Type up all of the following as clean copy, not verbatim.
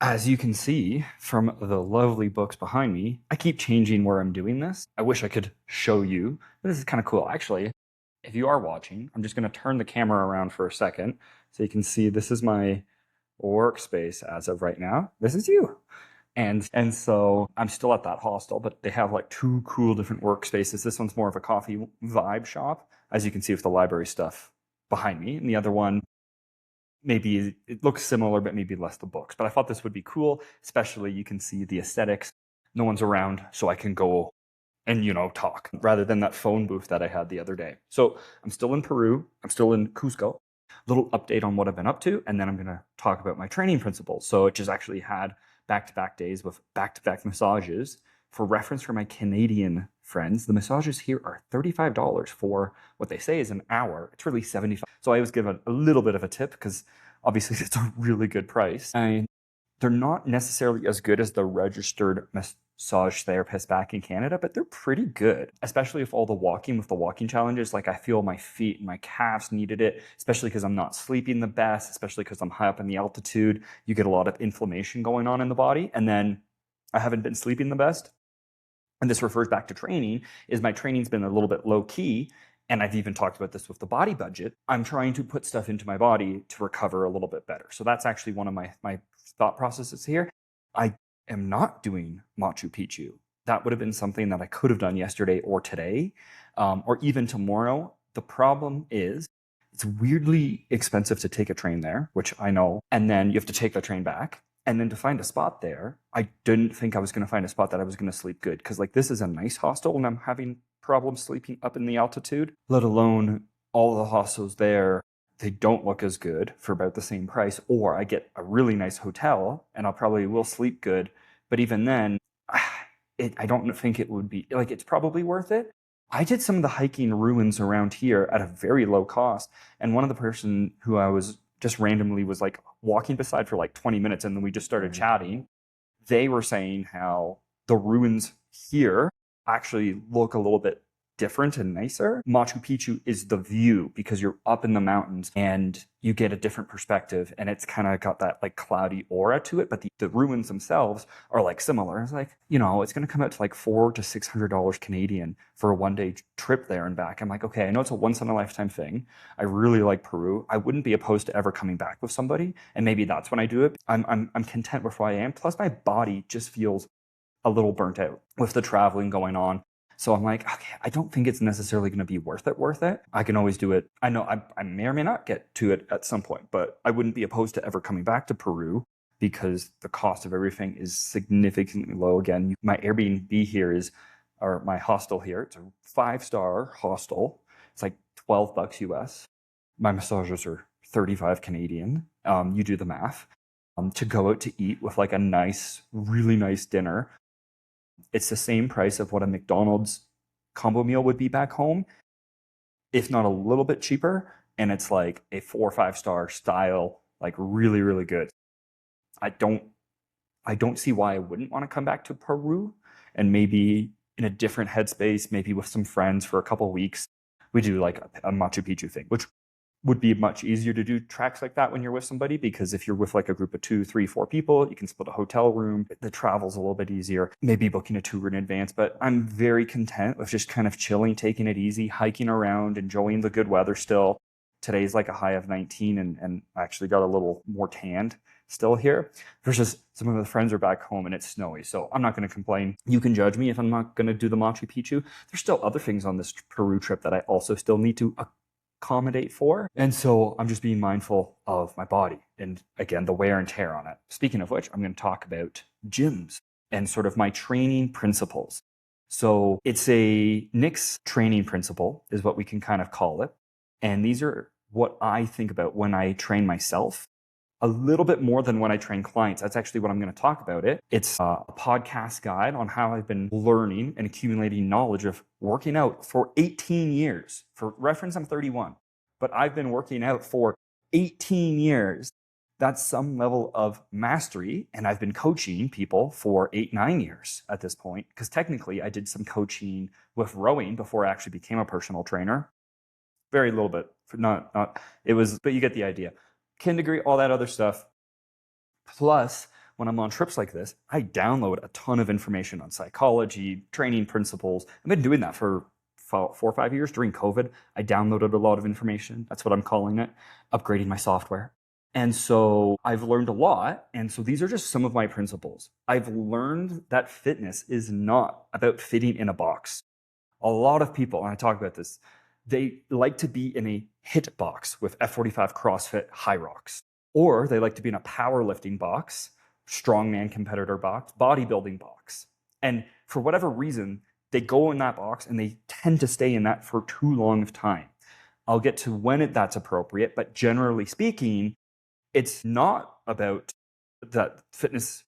As you can see from the lovely books behind me, I keep changing where I'm doing this. I wish I could show you, but this is kind of cool. Actually, if you are watching, I'm just going to turn the camera around for a second so you can see this is my workspace as of right now. This is you. And so I'm still at that hostel, but they have like two cool different workspaces. This one's more of a coffee vibe shop, as you can see with the library stuff behind me. And the other one, maybe it looks similar, but maybe less the books. But I thought this would be cool, especially you can see the aesthetics. No one's around, so I can go and, talk rather than that phone booth that I had the other day. So I'm still in Peru. I'm still in Cusco. Little update on what I've been up to, and then I'm going to talk about my training principles. So it just actually had back-to-back days with back-to-back massages. For reference for my Canadian friends, the massages here are $35 for what they say is an hour. It's really $75. So I always give a little bit of a tip because obviously it's a really good price. And they're not necessarily as good as the registered massage therapists back in Canada, but they're pretty good, especially with all the walking, with the walking challenges. Like I feel my feet and my calves needed it, especially because I'm not sleeping the best, especially because I'm high up in the altitude. You get a lot of inflammation going on in the body. And then I haven't been sleeping the best. And this refers back to training, is my training's been a little bit low key. And I've even talked about this with the body budget. I'm trying to put stuff into my body to recover a little bit better. So that's actually one of my thought processes here. I am not doing Machu Picchu. That would have been something that I could have done yesterday or today, or even tomorrow. The problem is it's weirdly expensive to take a train there, which I know, and then you have to take the train back. And then to find a spot there, I didn't think I was going to find a spot that I was going to sleep good. Because like this is a nice hostel and I'm having problems sleeping up in the altitude, let alone all the hostels there. They don't look as good for about the same price. Or I get a really nice hotel and I'll probably will sleep good. But even then, I don't think it would be like, it's probably worth it. I did some of the hiking ruins around here at a very low cost. And one of the person who I was just randomly was like walking beside for like 20 minutes and then we just started chatting. They were saying how the ruins here actually look a little bit different and nicer. Machu Picchu is the view because you're up in the mountains and you get a different perspective and it's kind of got that like cloudy aura to it, but the ruins themselves are like similar. It's like, it's going to come out to like $400 to $600 Canadian for a 1-day trip there and back. I'm like, okay, I know it's a once in a lifetime thing. I really like Peru. I wouldn't be opposed to ever coming back with somebody. And maybe that's when I do it. I'm content with where I am. Plus my body just feels a little burnt out with the traveling going on. So I'm like, okay, I don't think it's necessarily going to be worth it. I can always do it. I know I may or may not get to it at some point, but I wouldn't be opposed to ever coming back to Peru because the cost of everything is significantly low. Again, my Airbnb here or my hostel here, it's a 5-star hostel. It's like $12 US. My massages are 35 Canadian. You do the math. To go out to eat with like a nice, really nice dinner, it's the same price of what a McDonald's combo meal would be back home, if not a little bit cheaper. And it's like a 4 or 5-star style, like really, really good. I don't see why I wouldn't want to come back to Peru and maybe in a different headspace, maybe with some friends for a couple of weeks. We do like a Machu Picchu thing, which would be much easier to do tracks like that when you're with somebody, because if you're with like a group of 2, 3, 4 people, you can split a hotel room. The travel's a little bit easier, maybe booking a tour in advance, but I'm very content with just kind of chilling, taking it easy, hiking around, enjoying the good weather still. Today's like a high of 19 and I actually got a little more tanned still here versus some of the friends are back home and it's snowy. So I'm not going to complain. You can judge me if I'm not going to do the Machu Picchu. There's still other things on this Peru trip that I also still need to accommodate for. And so I'm just being mindful of my body and again, the wear and tear on it. Speaking of which, I'm going to talk about gyms and sort of my training principles. So it's a NICS training principle is what we can kind of call it. And these are what I think about when I train myself a little bit more than when I train clients. That's actually what I'm going to talk about it. It's a podcast guide on how I've been learning and accumulating knowledge of working out for 18 years. For reference, I'm 31, but I've been working out for 18 years. That's some level of mastery. And I've been coaching people for 8, 9 years at this point, because technically I did some coaching with rowing before I actually became a personal trainer. Very little bit, but you get the idea. Kin degree, all that other stuff. Plus, when I'm on trips like this, I download a ton of information on psychology, training principles. I've been doing that for 4 or 5 years. During COVID, I downloaded a lot of information. That's what I'm calling it, upgrading my software. And so I've learned a lot. And so these are just some of my principles. I've learned that fitness is not about fitting in a box. A lot of people, and I talk about this, they like to be in a HIIT box with F45 CrossFit Hyrox, or they like to be in a powerlifting box, strongman competitor box, bodybuilding box. And for whatever reason, they go in that box and they tend to stay in that for too long of time. I'll get to when that's appropriate, but generally speaking, it's not about that fitness.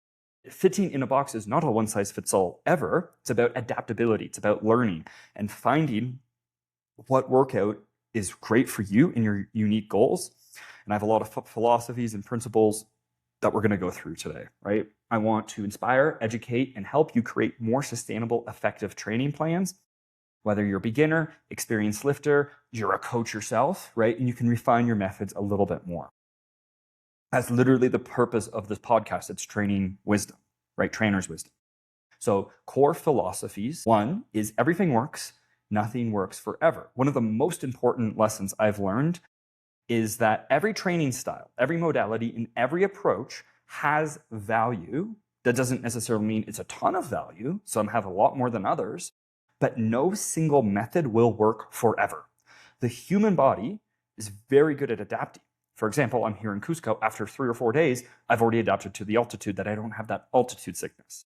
Fitting in a box is not a one size fits all ever. It's about adaptability. It's about learning and finding what workout is great for you and your unique goals. And I have a lot of philosophies and principles that we're going to go through today, right? I want to inspire, educate, and help you create more sustainable, effective training plans. Whether you're a beginner, experienced lifter, you're a coach yourself, right? And you can refine your methods a little bit more. That's literally the purpose of this podcast. It's training wisdom, right? Trainer's wisdom. So core philosophies. One is everything works, nothing works forever. One of the most important lessons I've learned is that every training style, every modality, and every approach has value. That doesn't necessarily mean it's a ton of value. Some have a lot more than others, but no single method will work forever. The human body is very good at adapting. For example, I'm here in Cusco. After 3 or 4 days, I've already adapted to the altitude that I don't have that altitude sickness.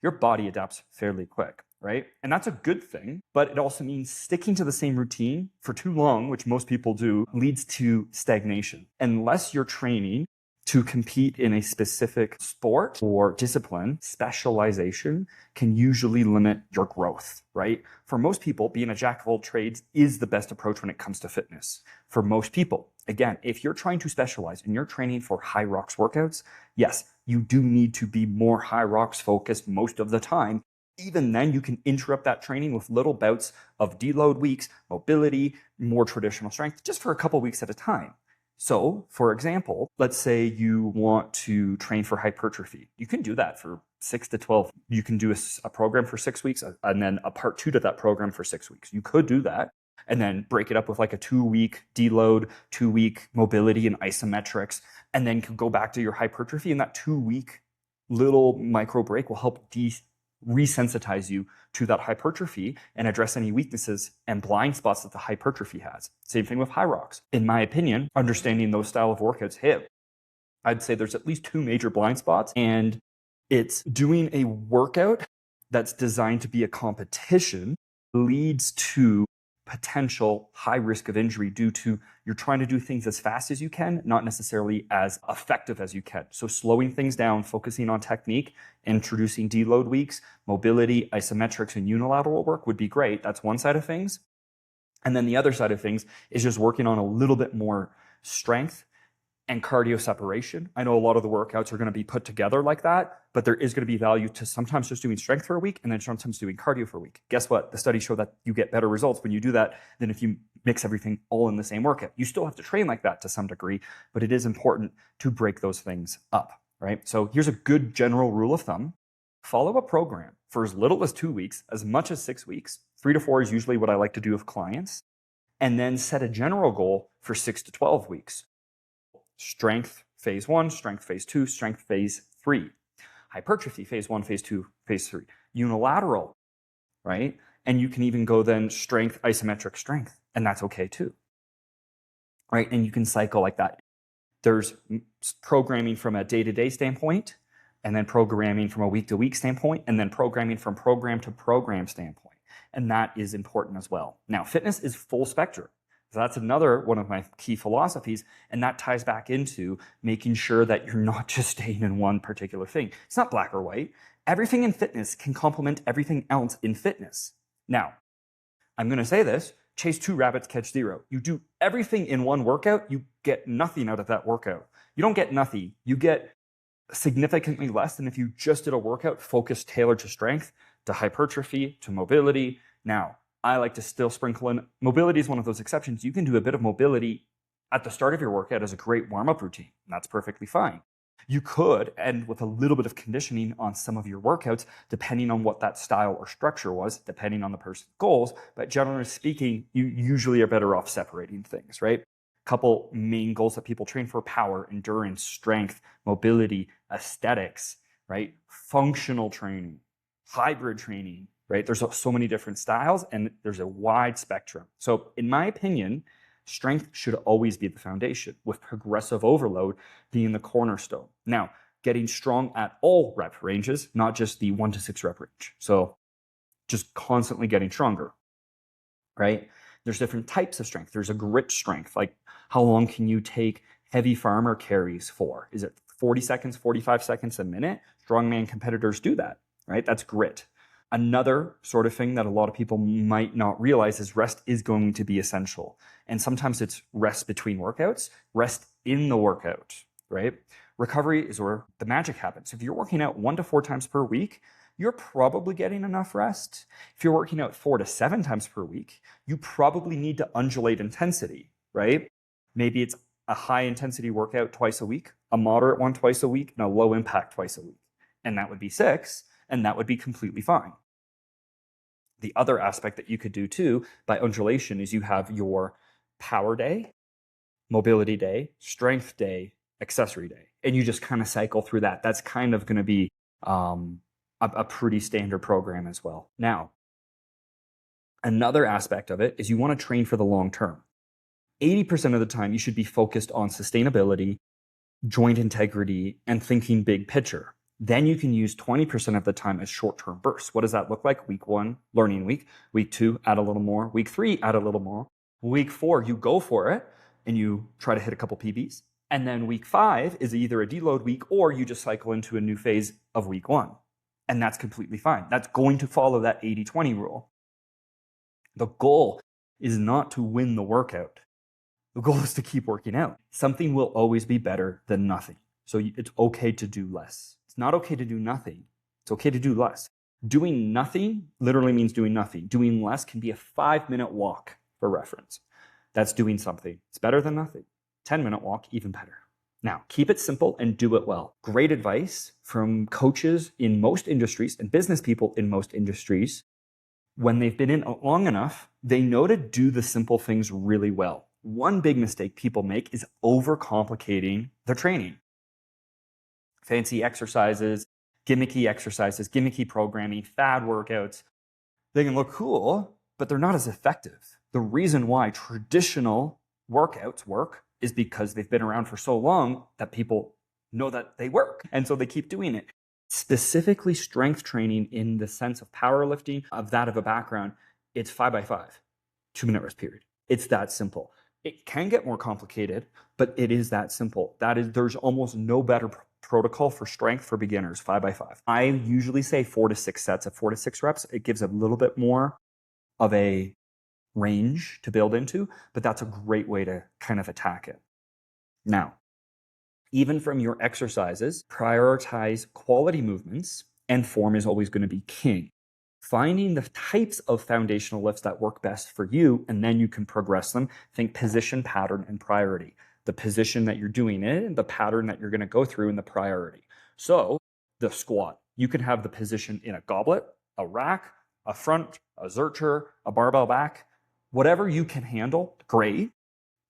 Your body adapts fairly quick, right? And that's a good thing, but it also means sticking to the same routine for too long, which most people do, leads to stagnation. Unless you're training to compete in a specific sport or discipline, specialization can usually limit your growth, right? For most people, being a jack of all trades is the best approach when it comes to fitness. For most people, again, if you're trying to specialize and you're training for Hyrox workouts, yes, you do need to be more Hyrox focused most of the time. Even then, you can interrupt that training with little bouts of deload weeks, mobility, more traditional strength, just for a couple weeks at a time. So, for example, let's say you want to train for hypertrophy. You can do that for 6 to 12. You can do a program for 6 weeks and then a part 2 to that program for 6 weeks. You could do that and then break it up with like a 2-week deload, 2-week mobility and isometrics, and then go back to your hypertrophy. And that 2-week little micro break will help resensitize you to that hypertrophy and address any weaknesses and blind spots that the hypertrophy has. Same thing with Hyrox. In my opinion, understanding those style of workouts I'd say there's at least 2 major blind spots, and it's doing a workout that's designed to be a competition leads to potential high risk of injury due to you're trying to do things as fast as you can, not necessarily as effective as you can. So slowing things down, focusing on technique, introducing deload weeks, mobility, isometrics, and unilateral work would be great. That's one side of things. And then the other side of things is just working on a little bit more strength and cardio separation. I know a lot of the workouts are going to be put together like that, but there is going to be value to sometimes just doing strength for a week and then sometimes doing cardio for a week. Guess what? The studies show that you get better results when you do that than if you mix everything all in the same workout. You still have to train like that to some degree, but it is important to break those things up, right? So here's a good general rule of thumb. Follow a program for as little as 2 weeks, as much as 6 weeks. 3 to 4 is usually what I like to do with clients. And then set a general goal for 6 to 12 weeks. Strength phase 1, strength phase 2, strength phase 3. Hypertrophy phase 1, phase 2, phase 3. Unilateral, right? And you can even go then strength, isometric strength, and that's okay too, right? And you can cycle like that. There's programming from a day-to-day standpoint, and then programming from a week-to-week standpoint, and then programming from program to program standpoint. And that is important as well. Now, fitness is full spectrum. So that's another one of my key philosophies, and that ties back into making sure that you're not just staying in one particular thing. It's not black or white. Everything in fitness can complement everything else in fitness. Now, I'm going to say this, chase 2 rabbits, catch 0. You do everything in one workout, you get nothing out of that workout. You don't get nothing. You get significantly less than if you just did a workout focused, tailored to strength, to hypertrophy, to mobility. Now, I like to still sprinkle in, mobility is one of those exceptions. You can do a bit of mobility at the start of your workout as a great warm-up routine. And that's perfectly fine. You could end with a little bit of conditioning on some of your workouts, depending on what that style or structure was, depending on the person's goals. But generally speaking, you usually are better off separating things, right? Couple main goals that people train for: power, endurance, strength, mobility, aesthetics, right? Functional training, hybrid training, right? There's so many different styles and there's a wide spectrum. So in my opinion, strength should always be the foundation, with progressive overload being the cornerstone. Now, getting strong at all rep ranges, not just the 1 to 6 rep range. So just constantly getting stronger, right? There's different types of strength. There's a grit strength, like how long can you take heavy farmer carries for? Is it 40 seconds, 45 seconds, a minute? Strongman competitors do that, right? That's grit. Another sort of thing that a lot of people might not realize is rest is going to be essential. And sometimes it's rest between workouts, rest in the workout, right? Recovery is where the magic happens. If you're working out 1 to 4 times per week, you're probably getting enough rest. If you're working out 4 to 7 times per week, you probably need to undulate intensity, right? Maybe it's a high intensity workout twice a week, a moderate one twice a week, and a low impact twice a week. And that would be 6, and that would be completely fine. The other aspect that you could do too by undulation is you have your power day, mobility day, strength day, accessory day, and you just kind of cycle through that. That's kind of going to be a pretty standard program as well. Now, another aspect of it is you want to train for the long term. 80% of the time, you should be focused on sustainability, joint integrity, and thinking big picture. Then you can use 20% of the time as short-term bursts. What does that look like? Week 1, learning week. Week 2, add a little more. Week 3, add a little more. Week 4, you go for it and you try to hit a couple PBs. And then week 5 is either a deload week or you just cycle into a new phase of week 1. And that's completely fine. That's going to follow that 80-20 rule. The goal is not to win the workout. The goal is to keep working out. Something will always be better than nothing. So it's okay to do less. It's not okay to do nothing. It's okay to do less. Doing nothing literally means doing nothing. Doing less can be a 5-minute walk, for reference. That's doing something. It's better than nothing. 10-minute walk, even better. Now, keep it simple and do it well. Great advice from coaches in most industries and business people in most industries. When they've been in long enough, they know to do the simple things really well. One big mistake people make is overcomplicating their training. Fancy exercises, gimmicky programming, fad workouts. They can look cool, but they're not as effective. The reason why traditional workouts work is because they've been around for so long that people know that they work. And so they keep doing it. Specifically strength training in the sense of powerlifting, of that of a background, it's 5x5, 2-minute rest period. It's that simple. It can get more complicated, but it is that simple. There's almost no better protocol for strength for beginners, 5x5. I usually say 4 to 6 sets of 4 to 6 reps. It gives a little bit more of a range to build into, but that's a great way to kind of attack it. Now, even from your exercises, prioritize quality movements, and form is always going to be king. Finding the types of foundational lifts that work best for you, and then you can progress them. Think position, pattern, and priority. The position that you're doing it, and the pattern that you're going to go through, and the priority. So the squat, you can have the position in a goblet, a rack, a front, a zercher, a barbell back, whatever you can handle, great.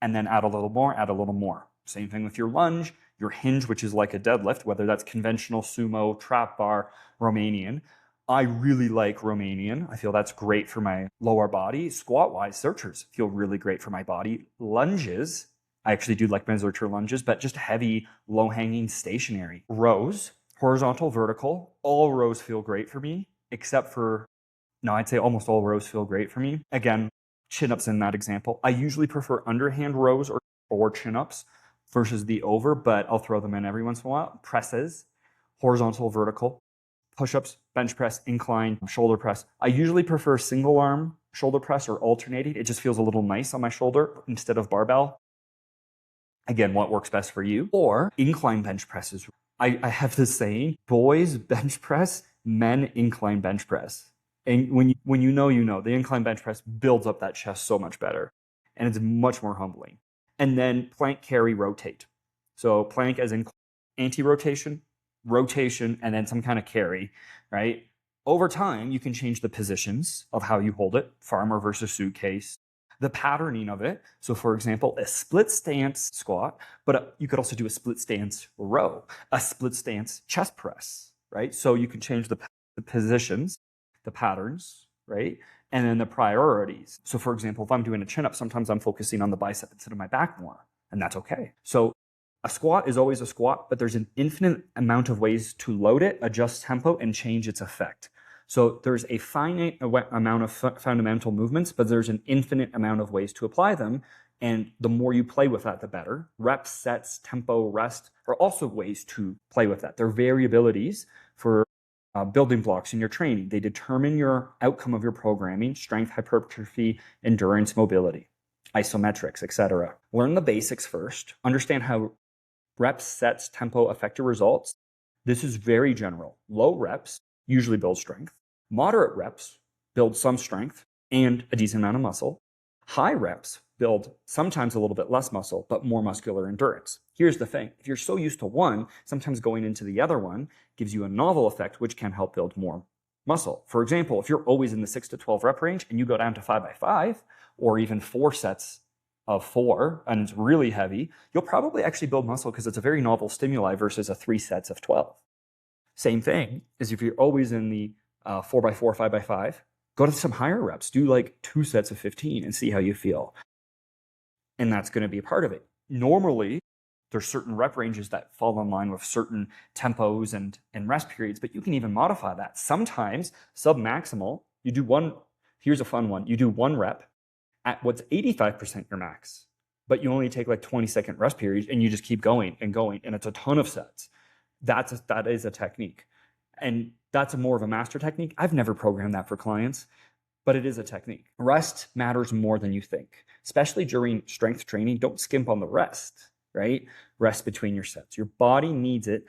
And then add a little more, add a little more. Same thing with your lunge, your hinge, which is like a deadlift, whether that's conventional, sumo, trap bar, Romanian. I really like Romanian. I feel that's great for my lower body. Squat-wise, zerchers feel really great for my body. Lunges, I actually do like my zercher lunges, but just heavy, low-hanging, stationary. Rows, horizontal, vertical, all rows feel great for me, except for, no, I'd say almost all rows feel great for me. Again, chin-ups in that example. I usually prefer underhand rows or chin-ups versus the over, but I'll throw them in every once in a while. Presses, horizontal, vertical, push-ups, bench press, incline, shoulder press. I usually prefer single arm shoulder press or alternating. It just feels a little nice on my shoulder instead of barbell. Again, what works best for you? Or incline bench presses. I have this saying, boys bench press, men incline bench press. And when you know, the incline bench press builds up that chest so much better. And it's much more humbling. And then plank, carry, rotate. So plank as in anti-rotation, rotation, and then some kind of carry, right? Over time, you can change the positions of how you hold it, farmer versus suitcase, the patterning of it. So for example, a split stance squat, but you could also do a split stance row, a split stance chest press, right? So you can change the positions, the patterns, right? And then the priorities. So for example, if I'm doing a chin-up, sometimes I'm focusing on the bicep instead of my back more, and that's okay. So a squat is always a squat, but there's an infinite amount of ways to load it, adjust tempo, and change its effect. So there's a finite amount of fundamental movements, but there's an infinite amount of ways to apply them. And the more you play with that, the better. Reps, sets, tempo, rest are also ways to play with that. They're variabilities for building blocks in your training. They determine your outcome of your programming: strength, hypertrophy, endurance, mobility, isometrics, etc. Learn the basics first. Understand how reps, sets, tempo affect your results. This is very general. Low reps usually build strength. Moderate reps build some strength and a decent amount of muscle. High reps build sometimes a little bit less muscle, but more muscular endurance. Here's the thing. If you're so used to one, sometimes going into the other one gives you a novel effect, which can help build more muscle. For example, if you're always in the 6 to 12 rep range and you go down to 5x5 or even 4 sets of 4 and it's really heavy, you'll probably actually build muscle because it's a very novel stimuli versus a 3 sets of 12. Same thing as if you're always in the 4x4, 5x5, go to some higher reps. Do like 2 sets of 15 and see how you feel. And that's going to be a part of it. Normally, there's certain rep ranges that fall in line with certain tempos and rest periods, but you can even modify that. Sometimes sub-maximal, you do one, here's a fun one, you do 1 rep at what's 85% your max, but you only take like 20-second rest periods and you just keep going, and it's a ton of sets. That is a technique. And that's more of a master technique. I've never programmed that for clients, but it is a technique. Rest matters more than you think, especially during strength training. Don't skimp on the rest, right? Rest between your sets. Your body needs it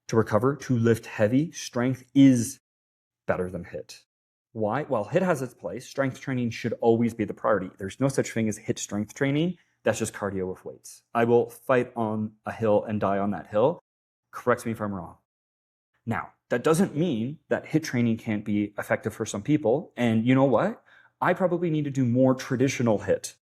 to recover, to lift heavy. Strength is better than HIIT. Why? Well, HIIT has its place. Strength training should always be the priority. There's no such thing as HIIT strength training. That's just cardio with weights. I will fight on a hill and die on that hill. Correct me if I'm wrong. Now, that doesn't mean that HIIT training can't be effective for some people. And you know what? I probably need to do more traditional HIIT.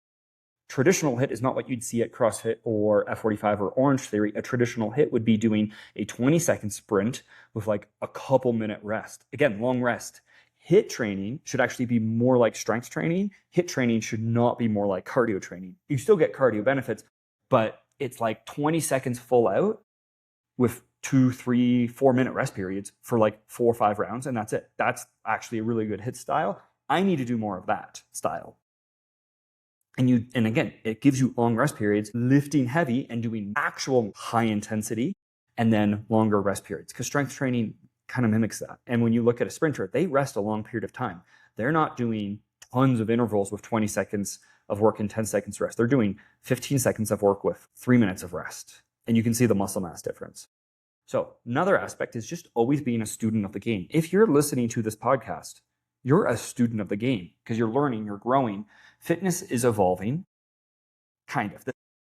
Traditional HIIT is not what you'd see at CrossFit or F45 or Orange Theory. A traditional HIIT would be doing a 20-second sprint with like a couple minute rest. Again, long rest. HIIT training should actually be more like strength training. HIIT training should not be more like cardio training. You still get cardio benefits, but it's like 20 seconds full out with 2, 3, 4 minute rest periods for like 4 or 5 rounds, and that's it. That's actually a really good HIIT style. I need to do more of that style. And again, it gives you long rest periods, lifting heavy and doing actual high intensity, and then longer rest periods, because strength training kind of mimics that. And when you look at a sprinter, they rest a long period of time. They're not doing tons of intervals with 20 seconds of work and 10 seconds rest. They're doing 15 seconds of work with 3 minutes of rest. And you can see the muscle mass difference. So another aspect is just always being a student of the game. If you're listening to this podcast, you're a student of the game because you're learning, you're growing. Fitness is evolving, kind of.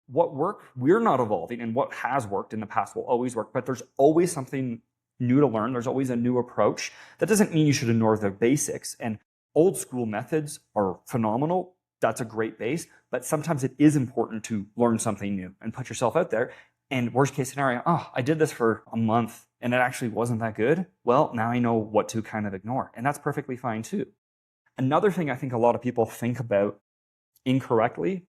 What worked, we're not evolving, and what has worked in the past will always work, but there's always something new to learn. There's always a new approach. That doesn't mean you should ignore the basics, and old school methods are phenomenal. That's a great base, but sometimes it is important to learn something new and put yourself out there. And worst case scenario, I did this for a month and it actually wasn't that good. Well, now I know what to kind of ignore, and that's perfectly fine too. Another thing I think a lot of people think about incorrectly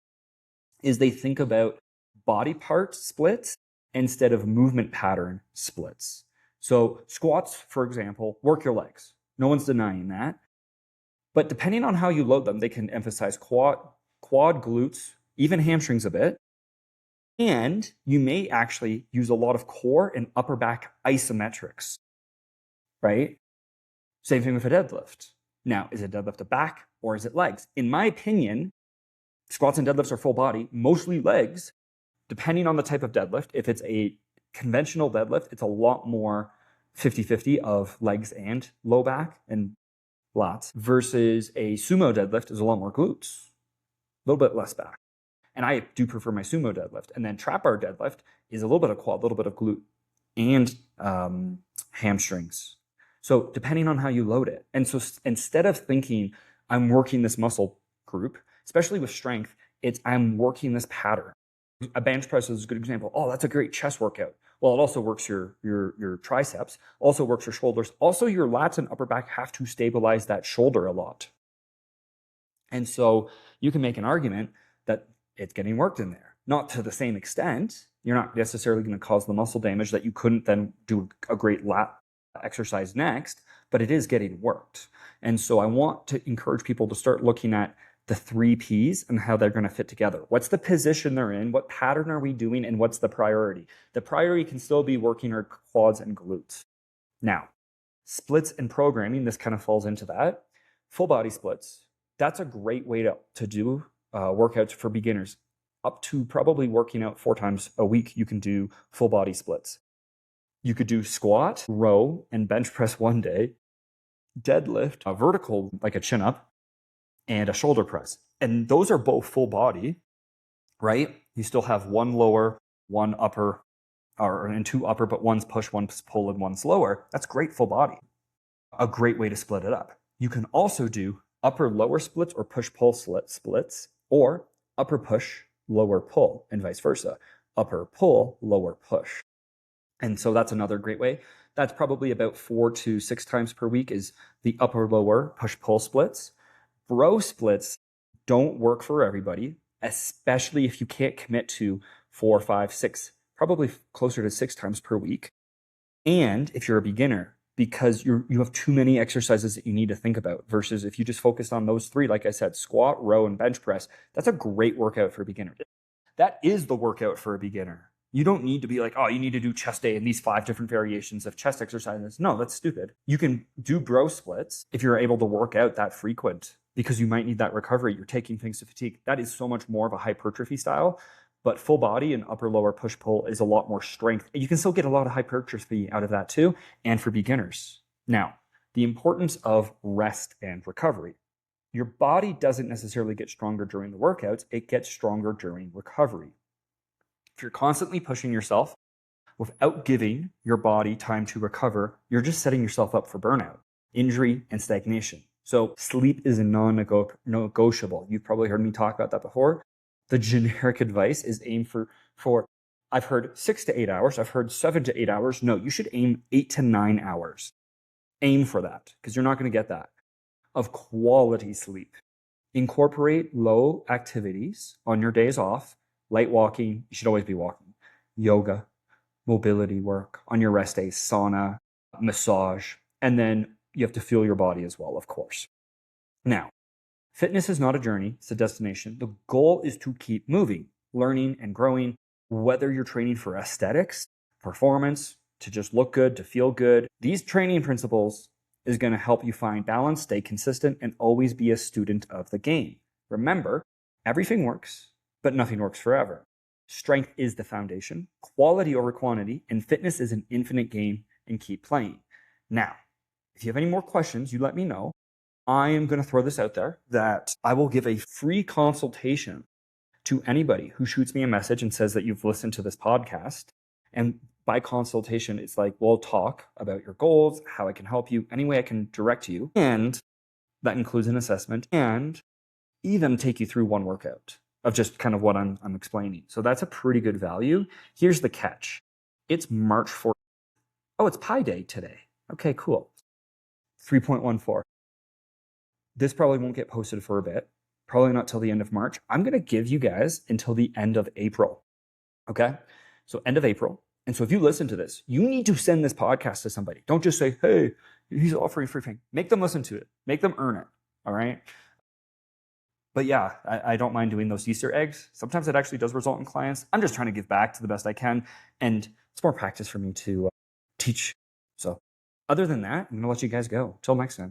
is they think about body part splits instead of movement pattern splits. So squats, for example, work your legs. No one's denying that. But depending on how you load them, they can emphasize quad, glutes, even hamstrings a bit. And you may actually use a lot of core and upper back isometrics, right? Same thing with a deadlift. Now, is a deadlift a back or is it legs? In my opinion, squats and deadlifts are full body, mostly legs, depending on the type of deadlift. If it's a conventional deadlift, it's a lot more 50-50 of legs and low back and lats versus a sumo deadlift is a lot more glutes, a little bit less back. And I do prefer my sumo deadlift. And then trap bar deadlift is a little bit of quad, a little bit of glute, and hamstrings. So depending on how you load it. And so instead of thinking I'm working this muscle group, especially with strength, it's I'm working this pattern. A bench press is a good example. Oh, that's a great chest workout. Well, it also works your triceps, also works your shoulders. Also, your lats and upper back have to stabilize that shoulder a lot. And so you can make an argument that it's getting worked in there. Not to the same extent. You're not necessarily going to cause the muscle damage that you couldn't then do a great lat exercise next, but it is getting worked. And so I want to encourage people to start looking at the 3 Ps and how they're going to fit together. What's the position they're in? What pattern are we doing? And what's the priority? The priority can still be working our quads and glutes. Now, splits and programming, this kind of falls into that. Full body splits. That's a great way to do workouts for beginners. Up to probably working out 4 times a week, you can do full body splits. You could do squat, row, and bench press one day, deadlift, a vertical like a chin up, and a shoulder press. And those are both full body, right? You still have 1 lower, 1 upper, and 2 upper, but one's push, one's pull, and one's lower. That's great full body. A great way to split it up. You can also do upper lower splits or push pull splits, or upper push, lower pull, and vice versa. Upper pull, lower push. And so that's another great way. That's probably about 4 to 6 times per week is the upper lower push pull splits. Bro splits don't work for everybody, especially if you can't commit to 4, 5, 6, probably closer to 6 times per week. And if you're a beginner, because you have too many exercises that you need to think about versus if you just focused on those 3, like I said, squat, row, and bench press, that's a great workout for a beginner. That is the workout for a beginner. You don't need to be like, oh, you need to do chest day and these 5 different variations of chest exercises. No, that's stupid. You can do bro splits if you're able to work out that frequent because you might need that recovery. You're taking things to fatigue. That is so much more of a hypertrophy style. But full body and upper lower push pull is a lot more strength. You can still get a lot of hypertrophy out of that too, and for beginners. Now, the importance of rest and recovery. Your body doesn't necessarily get stronger during the workouts, it gets stronger during recovery. If you're constantly pushing yourself without giving your body time to recover, you're just setting yourself up for burnout, injury, and stagnation. So sleep is a non-negotiable. You've probably heard me talk about that before. The generic advice is aim for I've heard 6 to 8 hours. I've heard 7 to 8 hours. No, you should aim 8 to 9 hours. Aim for that because you're not going to get that of quality sleep. Incorporate low activities on your days off. Light walking, you should always be walking. Yoga, mobility work on your rest days, sauna, massage, and then you have to feel your body as well, of course. Now, fitness is not a journey, it's a destination. The goal is to keep moving, learning, and growing, whether you're training for aesthetics, performance, to just look good, to feel good. These training principles is going to help you find balance, stay consistent, and always be a student of the game. Remember, everything works, but nothing works forever. Strength is the foundation, quality over quantity, and fitness is an infinite game, and keep playing. Now, if you have any more questions, you let me know. I am going to throw this out there that I will give a free consultation to anybody who shoots me a message and says that you've listened to this podcast. And by consultation, it's like, we'll talk about your goals, how I can help you, any way I can direct you. And that includes an assessment and even take you through one workout of just kind of what I'm explaining. So that's a pretty good value. Here's the catch. It's March 4th. Oh, it's Pi Day today. Okay, cool. 3.14. This probably won't get posted for a bit. Probably not till the end of March. I'm going to give you guys until the end of April. Okay? So end of April. And so if you listen to this, you need to send this podcast to somebody. Don't just say, hey, he's offering free thing. Make them listen to it. Make them earn it. All right? But yeah, I don't mind doing those Easter eggs. Sometimes it actually does result in clients. I'm just trying to give back to the best I can. And it's more practice for me to teach. So other than that, I'm going to let you guys go. Till next time.